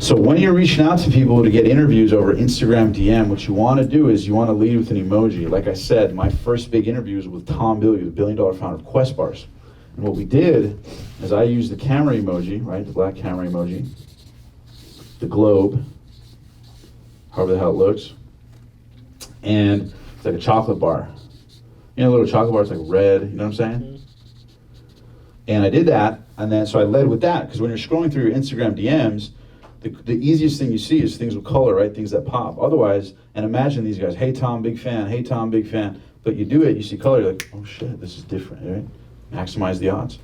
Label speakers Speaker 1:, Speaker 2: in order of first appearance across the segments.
Speaker 1: So when you're reaching out to people to get interviews over Instagram DM, what you want to do is you want to lead with an emoji. Like I said, my first big interview was with Tom Billieu, the billion-dollar founder of Quest Bars. And what we did is I used the camera emoji, right, the black camera emoji, the globe, however the hell it looks, and it's like a chocolate bar. You know, a little chocolate bar, it's like red, you know what I'm saying? Mm-hmm. And I did that, and then so I led with that, because when you're scrolling through your Instagram DMs, the easiest thing you see is things with color, right? Things that pop. Otherwise, and imagine these guys, hey Tom, big fan, hey Tom, big fan. But you do it, you see color, you're like, oh shit, this is different, right? Maximize the odds.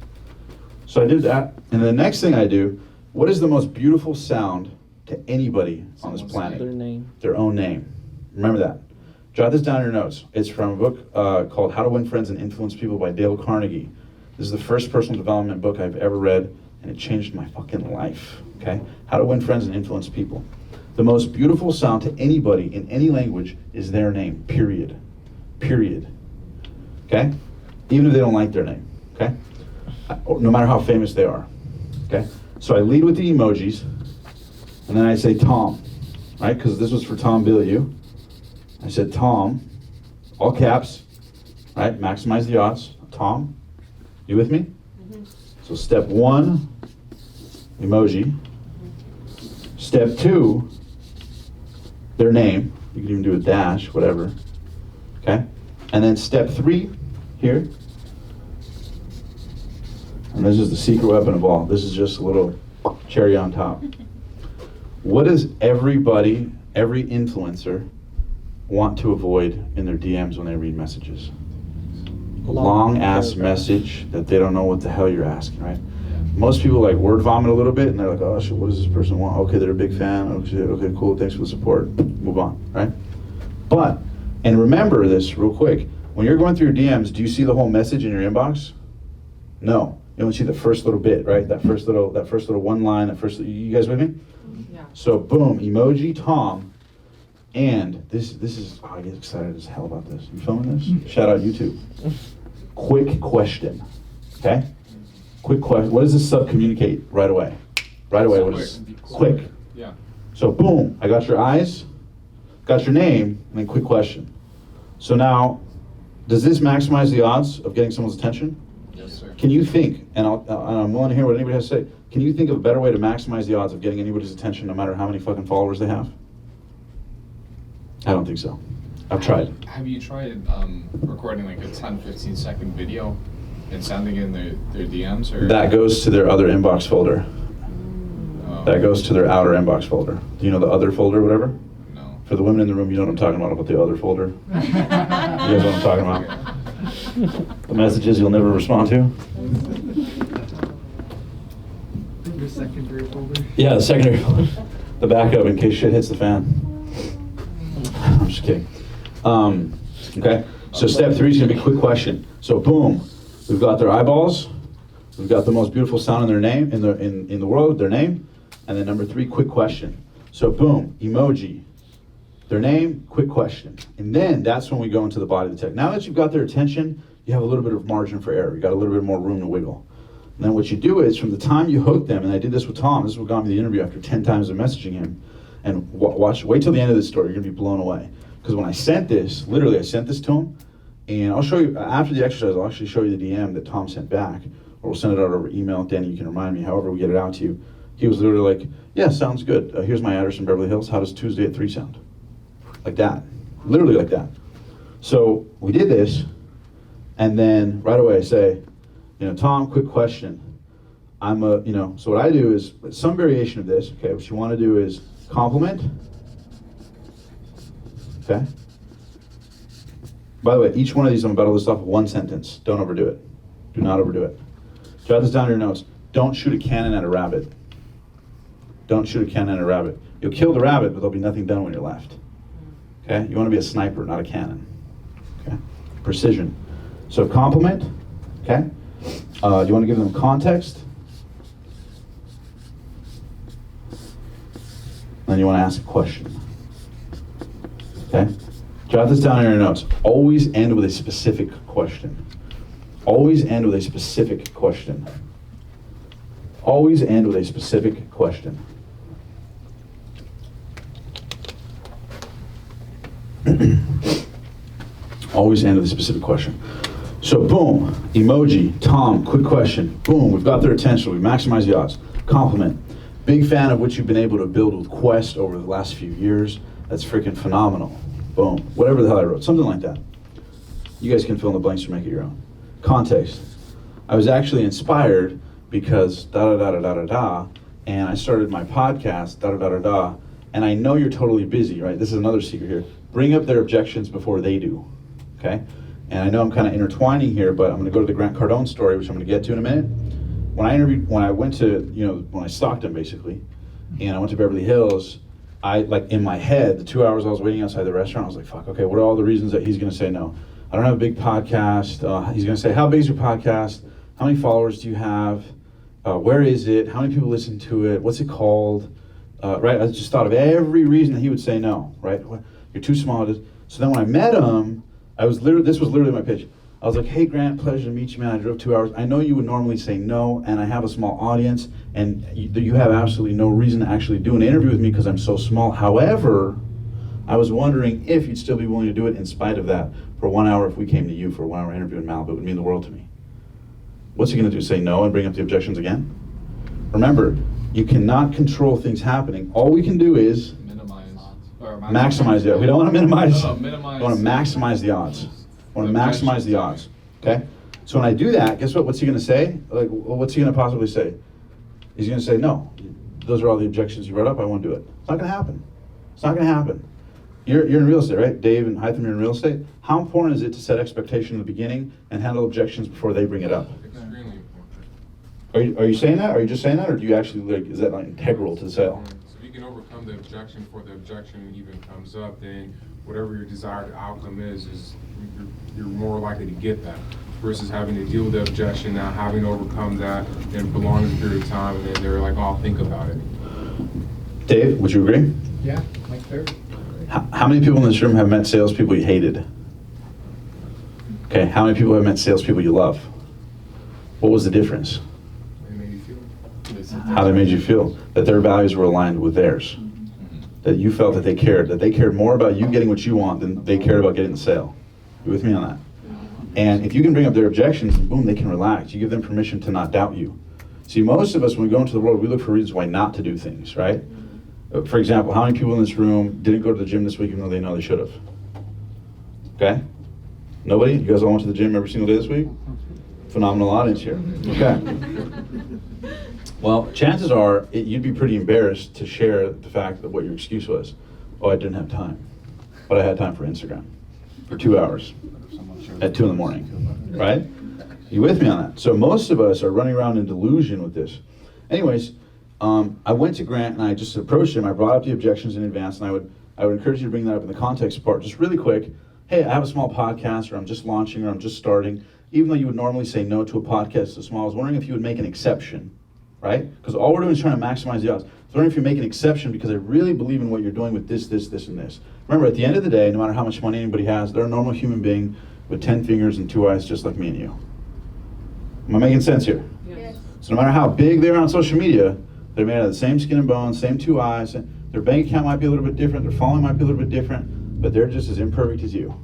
Speaker 1: So I did that, and the next thing I do, what is the most beautiful sound to anybody on this planet?
Speaker 2: Their name.
Speaker 1: Their own name. Remember that. Jot this down in your notes. It's from a book called How to Win Friends and Influence People by Dale Carnegie. This is the first personal development book I've ever read, and it changed my fucking life, okay? How to Win Friends and Influence People. The most beautiful sound to anybody in any language is their name, period. Period. Okay? Even if they don't like their name, okay? No matter how famous they are, okay? So I lead with the emojis, and then I say Tom, right? Because this was for Tom Billieu. I said Tom, all caps, right? Maximize the odds. Tom, you with me? Mm-hmm. So step 1, emoji. Step 2, their name. You can even do a dash, whatever. Okay? And then step 3, here. And this is the secret weapon of all. This is just a little cherry on top. What does everybody, every influencer, want to avoid in their DMs when they read messages? A long-ass message that they don't know what the hell you're asking, right? Most people like word vomit a little bit, and they're like, oh shit, what does this person want? Okay, they're a big fan. Okay, cool, thanks for the support. Move on, right? But, and remember this real quick, when you're going through your DMs, do you see the whole message in your inbox? No, you only see the first little bit, right? That first little one line, you guys with me?
Speaker 3: Yeah.
Speaker 1: So boom, emoji Tom, and this is, oh, I get excited as hell about this. You filming this? Shout out YouTube. Quick question, okay? Quick question. What does this sub-communicate right away? Right away, what is quick?
Speaker 4: Yeah.
Speaker 1: So boom, I got your eyes, got your name, and then quick question. So now, does this maximize the odds of getting someone's attention?
Speaker 4: Yes, sir.
Speaker 1: Can you think, and I'm willing to hear what anybody has to say, can you think of a better way to maximize the odds of getting anybody's attention no matter how many fucking followers they have? I don't think so. I've tried.
Speaker 4: Have you tried recording like a 10-15 second video and sending in their DMs? Or
Speaker 1: That goes to their other inbox folder.
Speaker 4: Oh.
Speaker 1: That goes to their outer inbox folder. Do you know the other folder, whatever?
Speaker 4: No.
Speaker 1: For the women in the room, you know what I'm talking about the other folder? You guys know what I'm talking about? The messages you'll never respond to?
Speaker 5: The secondary folder.
Speaker 1: Yeah, the secondary folder. The backup in case shit hits the fan. I'm just kidding. Okay, so step 3 is going to be a quick question. So boom, we've got their eyeballs, we've got the most beautiful sound in their name, in the world, their name, and then number 3, quick question. So boom, emoji, their name, quick question. And then that's when we go into the body of the text. Now that you've got their attention, you have a little bit of margin for error. You got a little bit more room to wiggle. And then what you do is, from the time you hook them, and I did this with Tom, this is what got me the interview after 10 times of messaging him, and wait till the end of this story, you're gonna be blown away. Because when I sent this, literally I sent this to him, and I'll show you, after the exercise, I'll actually show you the DM that Tom sent back, or we'll send it out over email. Danny, you can remind me, however we get it out to you. He was literally like, yeah, sounds good. Here's my address in Beverly Hills. How does Tuesday at 3 sound? Like that, literally like that. So we did this, and then right away I say, Tom, quick question. So what I do is some variation of this, okay? What you wanna do is compliment. Okay. By the way, each one of these I'm about to list off one sentence. Don't overdo it. Do not overdo it. Jot this down in your notes. Don't shoot a cannon at a rabbit. Don't shoot a cannon at a rabbit. You'll kill the rabbit, but there'll be nothing done when you're left. Okay? You want to be a sniper, not a cannon. Okay? Precision. So compliment. Okay? You want to give them context. Then you want to ask a question. Okay? Jot this down in your notes. Always end with a specific question. Always end with a specific question. Always end with a specific question. Always end with a specific question. So boom, emoji, Tom, quick question. Boom, we've got their attention. We maximize the odds. Compliment. Big fan of what you've been able to build with Quest over the last few years. That's freaking phenomenal. Boom. Whatever the hell I wrote. Something like that. You guys can fill in the blanks or make it your own. Context. I was actually inspired because da-da-da-da-da-da-da, and I started my podcast, da-da-da-da-da, and I know you're totally busy, right? This is another secret here. Bring up their objections before they do, okay? And I know I'm kind of intertwining here, but I'm going to go to the Grant Cardone story, which I'm going to get to in a minute. When I went to, when I stalked him basically, and I went to Beverly Hills, in my head, the 2 hours I was waiting outside the restaurant, I was like, fuck, okay, what are all the reasons that he's going to say no? I don't have a big podcast. He's going to say, how big is your podcast? How many followers do you have? Where is it? How many people listen to it? What's it called? Right? I just thought of every reason that he would say no, right? You're too small. So then when I met him, this was literally my pitch. I was like, hey Grant, pleasure to meet you, man. I drove 2 hours. I know you would normally say no, and I have a small audience, and you have absolutely no reason to actually do an interview with me because I'm so small. However, I was wondering if you'd still be willing to do it in spite of that. For 1 hour, if we came to you for a 1 hour interview in Malibu, it would mean the world to me. What's he going to do, say no and bring up the objections again? Remember, you cannot control things happening. All we can do is maximize the odds. We don't want to minimize. We want to maximize the odds. We want to maximize the odds. Okay? So when I do that, guess what? What's he going to say? What's he going to possibly say? He's going to say, no, those are all the objections you brought up. I won't do it. It's not going to happen. It's not going to happen. You're in real estate, right? Dave and Hytham, you're in real estate. How important is it to set expectation in the beginning and handle objections before they bring it up?
Speaker 2: Extremely important.
Speaker 1: Are you saying that? Are you just saying that? Or do you actually, is that integral to the sale?
Speaker 2: So if you can overcome the objection before the objection even comes up, then whatever your desired outcome is you're more likely to get that. Versus having to deal with the objection, now having to overcome that, then prolong the period of time, and then they're like, oh, I'll think about it.
Speaker 1: Dave, would you agree?
Speaker 5: Yeah, like third.
Speaker 1: How many people in this room have met salespeople you hated? Okay, how many people have met salespeople you love? What was the difference?
Speaker 2: They made you feel.
Speaker 1: How they made you feel? That their values were aligned with theirs. That you felt that they cared more about you getting what you want than they cared about getting the sale. You with me on that? And if you can bring up their objections, boom, they can relax. You give them permission to not doubt you. See, most of us, when we go into the world, we look for reasons why not to do things, right? For example, how many people in this room didn't go to the gym this week even though they know they should have? Okay? Nobody? You guys all went to the gym every single day this week? Phenomenal audience here. Okay. Well, chances are you'd be pretty embarrassed to share the fact that what your excuse was. Oh, I didn't have time. But I had time for Instagram for 2 hours at 2 in the morning. Right? You with me on that? So most of us are running around in delusion with this. Anyways, I went to Grant and I just approached him. I brought up the objections in advance, and I would encourage you to bring that up in the context part, just really quick. Hey, I have a small podcast, or I'm just launching, or I'm just starting. Even though you would normally say no to a podcast so small, I was wondering if you would make an exception, right? Because all we're doing is trying to maximize the odds. I was wondering if you make an exception because I really believe in what you're doing with this, this, this, and this. Remember, at the end of the day, no matter how much money anybody has, they're a normal human being with 10 fingers and 2 eyes, just like me and you. Am I making sense here?
Speaker 3: Yes.
Speaker 1: So no matter how big they are on social media, they're made out of the same skin and bones, same 2 eyes. Their bank account might be a little bit different, their following might be a little bit different, but they're just as imperfect as you.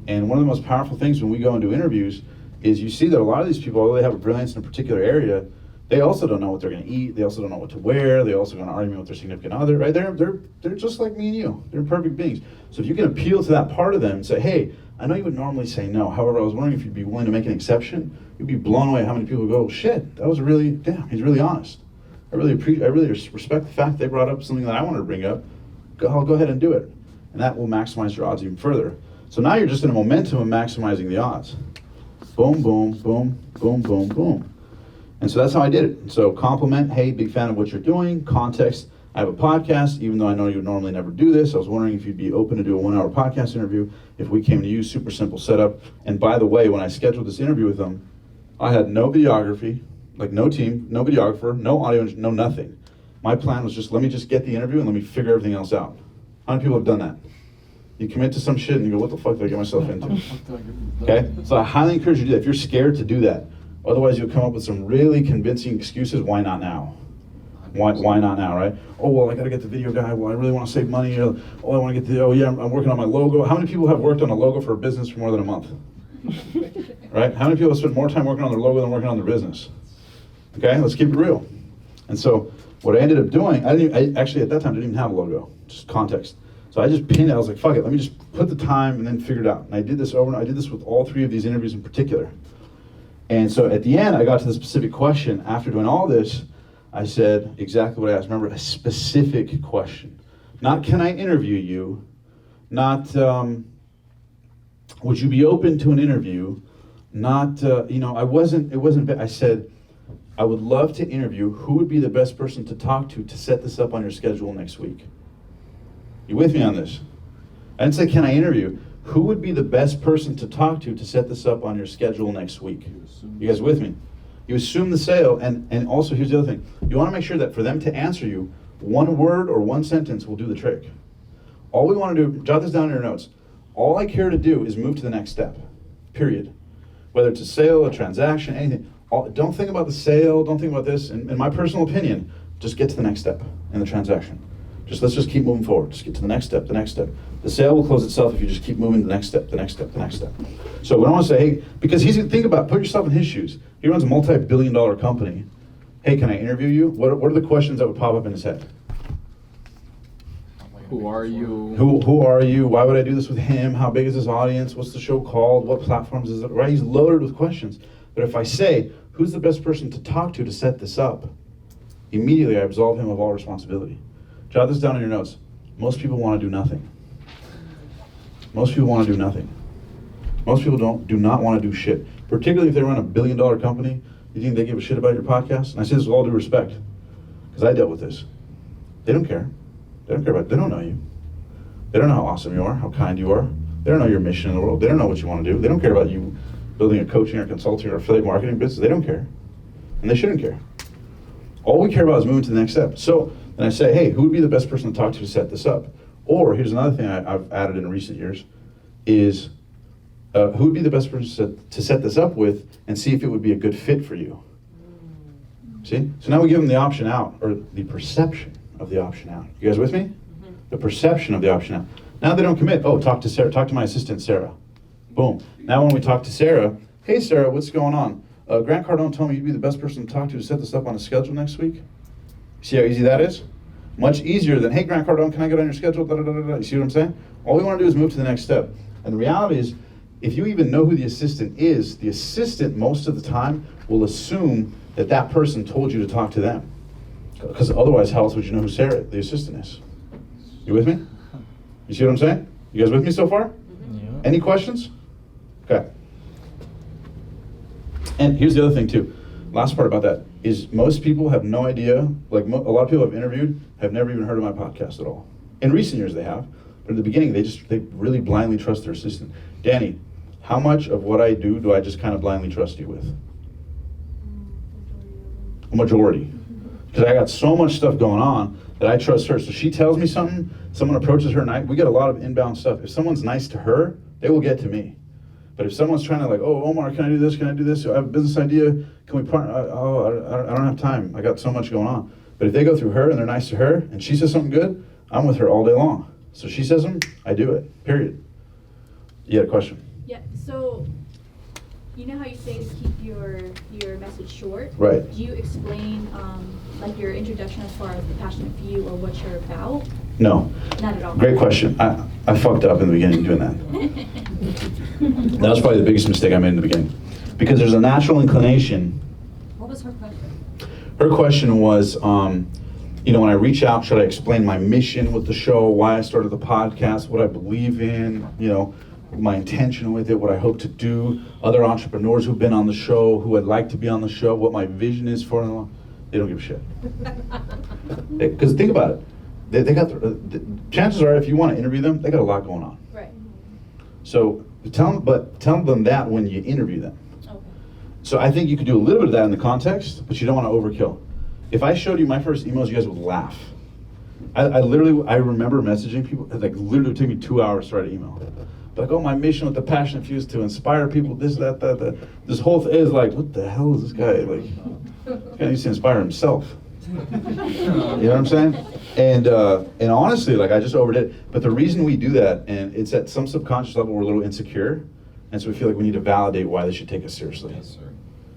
Speaker 1: And one of the most powerful things when we go and do interviews is you see that a lot of these people, although they have a brilliance in a particular area, they also don't know what they're going to eat, they also don't know what to wear, they also going to argue with their significant other, right? They're just like me and you. They're perfect beings. So if you can appeal to that part of them and say, hey, I know you would normally say no, however, I was wondering if you'd be willing to make an exception, you'd be blown away how many people go, shit, that was damn, he's really honest. I really respect the fact they brought up something that I wanted to bring up. I'll go ahead and do it. And that will maximize your odds even further. So now you're just in a momentum of maximizing the odds. Boom, boom, boom, boom, boom, boom. And so that's how I did it. So compliment, hey, big fan of what you're doing. Context, I have a podcast, even though I know you would normally never do this. I was wondering if you'd be open to do a 1 hour podcast interview if we came to you, super simple setup. And by the way, when I scheduled this interview with them, I had no videography, like no team, no videographer, no audio, no nothing. My plan was just, let me just get the interview and let me figure everything else out. How many people have done that? You commit to some shit and you go, what the fuck did I get myself into? Okay? So I highly encourage you to do that. If you're scared to do that, otherwise you'll come up with some really convincing excuses, why not now? Why not now, right? Oh, well, I got to get the video guy. Well, I really want to save money. Oh, I want to get the, oh yeah, I'm working on my logo. How many people have worked on a logo for a business for more than a month? Right? How many people have spent more time working on their logo than working on their business? Okay, let's keep it real. And so what I ended up doing, I actually at that time didn't even have a logo, just context. So I just pinned it. I was like, fuck it, let me just put the time and then figure it out. And I did this over and I did this with all 3 of these interviews in particular. And so at the end, I got to the specific question. After doing all this, I said exactly what I asked. Remember, a specific question. Not, can I interview you? Not, would you be open to an interview? Not, I said, I would love to interview. Who would be the best person to talk to set this up on your schedule next week? You with me on this? I didn't say, can I interview? Who would be the best person to talk to set this up on your schedule next week? You guys with me? You assume the sale, and also here's the other thing. You want to make sure that for them to answer you, 1 word or 1 sentence will do the trick. All we want to do, jot this down in your notes. All I care to do is move to the next step, period. Whether it's a sale, a transaction, anything. Don't think about the sale, don't think about this. In my personal opinion, just get to the next step in the transaction. Let's just keep moving forward. Just get to the next step, the next step. The sale will close itself if you just keep moving to the next step, the next step, the next step. So what I want to say, hey, because think about, put yourself in his shoes. He runs a multi-billion-dollar company. Hey, can I interview you? What are the questions that would pop up in his head?
Speaker 4: Who are you?
Speaker 1: Who are you? Why would I do this with him? How big is his audience? What's the show called? What platforms is it? Right? He's loaded with questions. But if I say, who's the best person to talk to set this up? Immediately I absolve him of all responsibility. Jot this down in your notes. Most people want to do nothing. Most people want to do nothing. Most people do not want to do shit. Particularly if they run a billion-dollar company. You think they give a shit about your podcast? And I say this with all due respect, because I dealt with this. They don't care. They don't care about. They don't know you. They don't know how awesome you are, how kind you are. They don't know your mission in the world. They don't know what you want to do. They don't care about you building a coaching or consulting or affiliate marketing business. They don't care, and they shouldn't care. All we care about is moving to the next step. So then I say, hey, who would be the best person to talk to set this up? Or here's another thing I've added in recent years is who would be the best person to set this up with and see if it would be a good fit for you. See? So now we give them the option out, or the perception of the option out. You guys with me? Mm-hmm. The perception of the option out. Now they don't commit. Oh, talk to Sarah. Talk to my assistant, Sarah. Boom. Now when we talk to Sarah, hey, Sarah, what's going on? Grant Cardone told me you'd be the best person to talk to set this up on a schedule next week. See how easy that is? Much easier than, hey, Grant Cardone, can I get on your schedule? Da, da, da, da. You see what I'm saying? All we want to do is move to the next step. And the reality is, if you even know who the assistant is, the assistant most of the time will assume that that person told you to talk to them. Because otherwise, how else would you know who Sarah, the assistant, is? You with me? You see what I'm saying? You guys with me so far? Yeah. Any questions? Okay. And here's the other thing too. Last part about that is most people have no idea, like a lot of people I've interviewed have never even heard of my podcast at all. In recent years they have, but in the beginning they really blindly trust their assistant. Danny, how much of what I do I just kind of blindly trust you with? A majority. Because I got so much stuff going on that I trust her. So she tells me something, someone approaches her, and we get a lot of inbound stuff. If someone's nice to her, they will get to me. But if someone's trying to like, oh, Omar, can I do this? Can I do this? I have a business idea. Can we partner? I don't have time. I got so much going on. But if they go through her and they're nice to her and she says something good, I'm with her all day long. So she says them, I do it, period. You had a question?
Speaker 3: Yeah, so you know how you say to keep your message short?
Speaker 1: Right.
Speaker 3: Do you explain like your introduction as far as the passionate few or what you're about?
Speaker 1: No.
Speaker 3: Not at all.
Speaker 1: Great question. I fucked up in the beginning doing that. That was probably the biggest mistake I made in the beginning. Because there's a natural inclination.
Speaker 3: What was her question?
Speaker 1: Her question was, when I reach out, should I explain my mission with the show, why I started the podcast, what I believe in, my intention with it, what I hope to do, other entrepreneurs who've been on the show, who I'd like to be on the show, what my vision is for them. They don't give a shit. Because think about it. They got the chances are, if you want to interview them, they got a lot going on.
Speaker 3: Right.
Speaker 1: So tell them that when you interview them.
Speaker 3: Okay.
Speaker 1: So I think you could do a little bit of that in the context, but you don't want to overkill. If I showed you my first emails, you guys would laugh. I remember messaging people. Like literally, it took me 2 hours to write an email. Like, oh, my mission with the passion fuse to inspire people. This, that. This whole thing is like, what the hell is this guy like? This guy needs to inspire himself. You know what I'm saying? And honestly, like I just overdid it. But the reason we do that, and it's at some subconscious level, we're a little insecure, and so we feel like we need to validate why they should take us seriously.
Speaker 4: Yes, sir.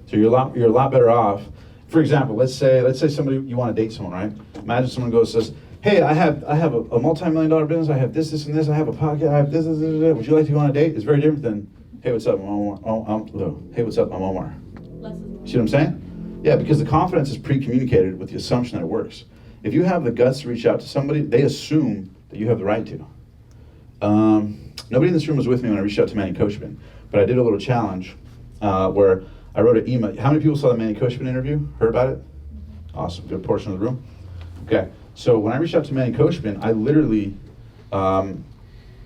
Speaker 1: So you're a lot better off. For example, let's say somebody, you want to date someone, right? Imagine someone goes and says, "Hey, I have a multi-million-dollar business. I have this, and this. I have a podcast. I have this. Would you like to go on a date?" It's very different than, "Hey, what's up? I'm Omar. Hey, what's up? I'm Omar."
Speaker 3: Less is more.
Speaker 1: See what I'm saying? Yeah, because the confidence is pre-communicated with the assumption that it works. If you have the guts to reach out to somebody, they assume that you have the right to. Nobody in this room was with me when I reached out to Manny Coachman, but I did a little challenge where I wrote an email. How many people saw the Manny Coachman interview? Heard about it? Awesome, good portion of the room. Okay, so when I reached out to Manny Coachman, I literally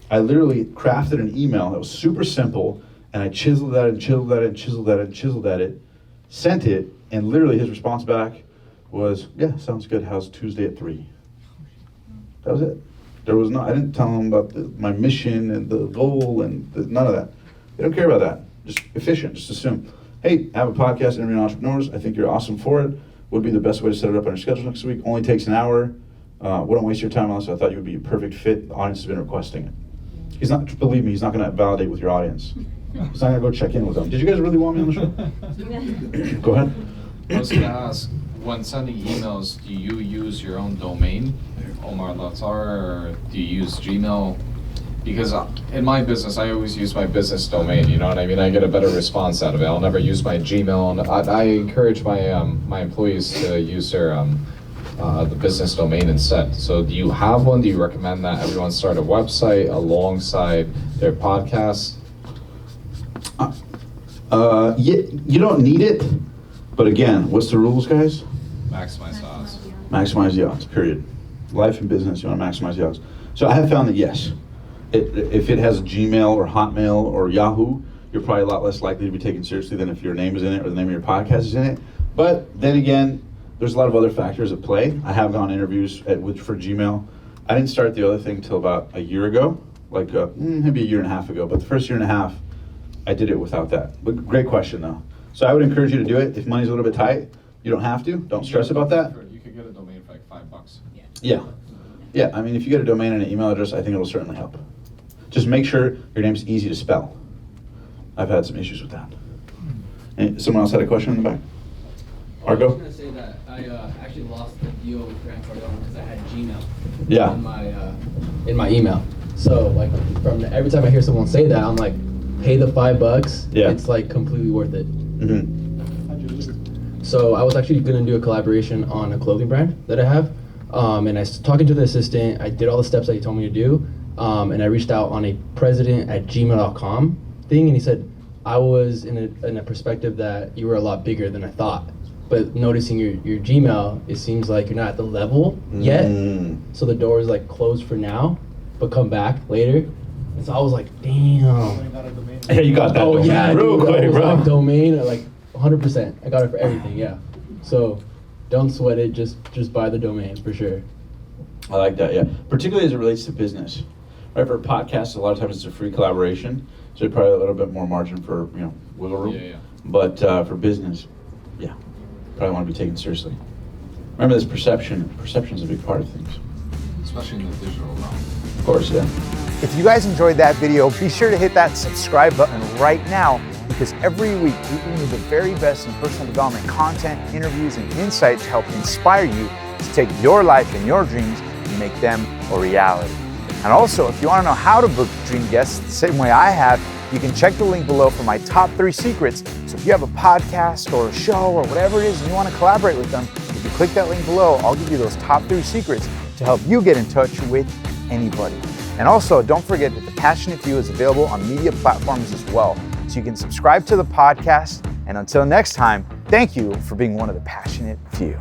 Speaker 1: crafted an email that was super simple, and I chiseled at it and chiseled at it and chiseled at it and chiseled at it, sent it, and literally his response back was, "Yeah, sounds good. How's Tuesday at 3?" That was it. I didn't tell him about my mission and the goal and none of that. They don't care about that. Just efficient. Just assume, "Hey, I have a podcast interviewing entrepreneurs. I think you're awesome for it. Would be the best way to set it up on your schedule next week. Only takes an hour. Wouldn't waste your time on this. I thought you would be a perfect fit. The audience has been requesting it." Believe me, he's not going to validate with your audience. He's not going to go check in with them. Did you guys really want me on the show? Go ahead.
Speaker 4: I was going to ask, when sending emails, do you use your own domain, Omar Elattar, or do you use Gmail? Because in my business, I always use my business domain, you know what I mean? I get a better response out of it. I'll never use my Gmail, and I encourage my employees to use their the business domain instead. So do you have one? Do you recommend that everyone start a website alongside their podcast?
Speaker 1: You don't need it, but again, what's the rules, guys?
Speaker 4: Maximize odds.
Speaker 1: Maximize the odds, period. Life and business, you want to maximize the odds. So I have found that yes, if it has Gmail or Hotmail or Yahoo, you're probably a lot less likely to be taken seriously than if your name is in it or the name of your podcast is in it. But then again, there's a lot of other factors at play. I have gone interviews for Gmail. I didn't start the other thing till about a year ago, like maybe a year and a half ago. But the first year and a half, I did it without that. But great question though. So I would encourage you to do it. If money's a little bit tight, you don't have to. Don't stress about that.
Speaker 4: You could get a domain for like $5.
Speaker 1: Yeah. I mean, if you get a domain and an email address, I think it'll certainly help. Just make sure your name's easy to spell. I've had some issues with that. And someone else had a question in the back?
Speaker 6: I was
Speaker 1: Argo?
Speaker 6: going to say that I actually lost the deal with Grant Cardone because I had Gmail
Speaker 1: Yeah.
Speaker 6: in my email. So like every time I hear someone say that, I'm like, pay the $5.
Speaker 1: Yeah.
Speaker 6: It's like completely worth it.
Speaker 1: Mm-hmm.
Speaker 6: So I was actually going to do a collaboration on a clothing brand that I have. And I was talking to the assistant. I did all the steps that he told me to do. And I reached out on a president@gmail.com thing, and he said, I was in a perspective that you were a lot bigger than I thought. But noticing your Gmail, it seems like you're not at the level yet. So the door is like closed for now, but come back later. And so I was like, damn.
Speaker 1: Yeah, you got that.
Speaker 6: Oh yeah,
Speaker 1: real
Speaker 6: dude,
Speaker 1: quick,
Speaker 6: I was
Speaker 1: bro.
Speaker 6: like domain, like 100%. I got it for everything, yeah. So don't sweat it, just buy the domain for sure.
Speaker 1: I like that, yeah. Particularly as it relates to business. Right, for podcasts, a lot of times it's a free collaboration, so probably a little bit more margin for, wiggle room.
Speaker 4: Yeah.
Speaker 1: But for business, yeah, probably want to be taken seriously. Remember this perception. Perception's a big part of things.
Speaker 4: Especially in the digital realm.
Speaker 1: Of course, yeah.
Speaker 7: If you guys enjoyed that video, be sure to hit that subscribe button right now, because every week we bring you the very best in personal development content, interviews, and insight to help inspire you to take your life and your dreams and make them a reality. And also, if you want to know how to book dream guests the same way I have, you can check the link below for my top 3 secrets. So if you have a podcast or a show or whatever it is and you want to collaborate with them, if you click that link below, I'll give you those top 3 secrets to help you get in touch with anybody. And also, don't forget that The Passionate Few is available on media platforms as well. So you can subscribe to the podcast. And until next time, thank you for being one of the Passionate Few.